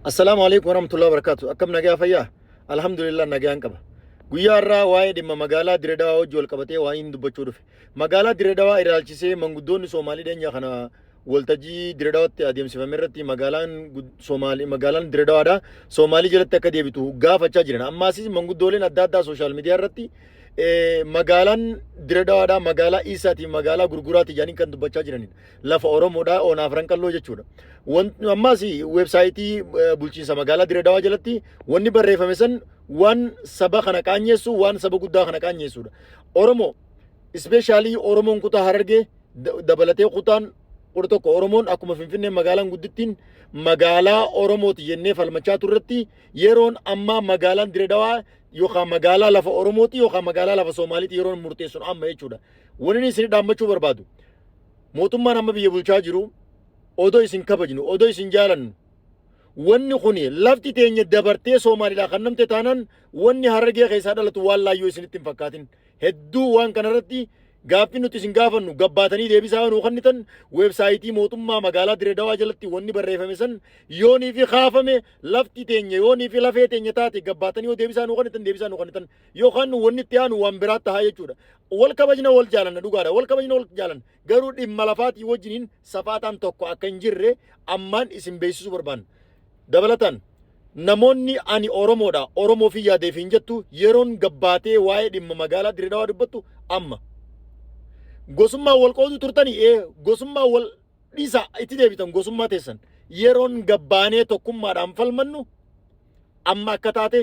Assalamualaikum warahmatullahi wabarakatuh. Akkam nagaa fayyaa? Alhamdulillah nagaan qaba. Guyyaa irraa waa'ee dhimma magaalaa Dirree Dhawaa wajji wal qabatee waa'ee dubbachuu dhufe. Magaalaa Dirree Dhawaa ilaalchisee manguddoonni Soomaalii dheenya kana waltajjii Dirree Dhawaatti adeemsifame irratti magaalaan Dirree Dhawaadha Soomaalii jalatti akka deebitu gaafachaa jiran. Ammaasis manguddooleen adda addaa sooshaal miidiyaa irratti magaalaan Dirree Dhawaadha magaalaa Isaati magaalaa gurguraati jedhanii kan dubbachaa jiranidha. Lafa Oromoodha onaaf ranqalloo jechuudha. Ammaas websaayitii bulchiinsa magaalaa Dirree Dhawaa jalatti wanni barreeffame san waan saba kana qaanyeessu waan saba guddaa kana qaanyeessudha. Oromoo ispeeshaalii Oromoon kutaa Harargee dabalatee kutaan tokko Oromoon akkuma Finfinnee magaalaan guddittiin magaalaa Oromooti jennee falmachaa turretti yeroon ammaa magaalaan Dirree Dhawaa yookaan magaalaa lafa Oromooti yookaan magaalaa lafa Soomaaliiti yeroon murteessuun amma jechuudha. Wanni isin dhaammachuu barbaadu mootummaan amma biyya bulchaa jiru odoo isin kabajnu odoo isin jaalannu wanni kuni lafti teenya dabartee Soomaaliidhaa kan namte taanaan wanni Harargee keessaa dhalatu waan laayyoo isinitti hin fakkaatin hedduu waan kanarratti gaaffii nuti isin gaafannu gabbaatanii deebisaa nu kennitan websaayitii mootummaa magaalaa Dirree Dhawaa jalatti wanni barreeffame san yoonii fi kaafame lafti teenya yoonii fi lafee teenya taate gabbaatanii yoo deebisaa nu kennitan yookaan wanni itti aanu waan biraatti tahaa jechuudha. Wal kabajna wal jaalanna dhugaadha wal kabajna wal jaalanna garuu dhimma lafaatii wajjiniin safaataan tokko akka hin jirre ammaan isin beeksisuu barbaanna. Dabalataan namoonni ani Oromoodha Oromoo fi yaadeef hin jettu yeroon gabbaatee waa'ee dhimma magaalaa Dirree Dhawaa dubbattu amma. Gosummaa wal qoodu turtanii gosummaa wal dhiisa itti deebitan gosummaa teessan yeroon gabbaanee tokkummaadhaan falmannu amma akka taate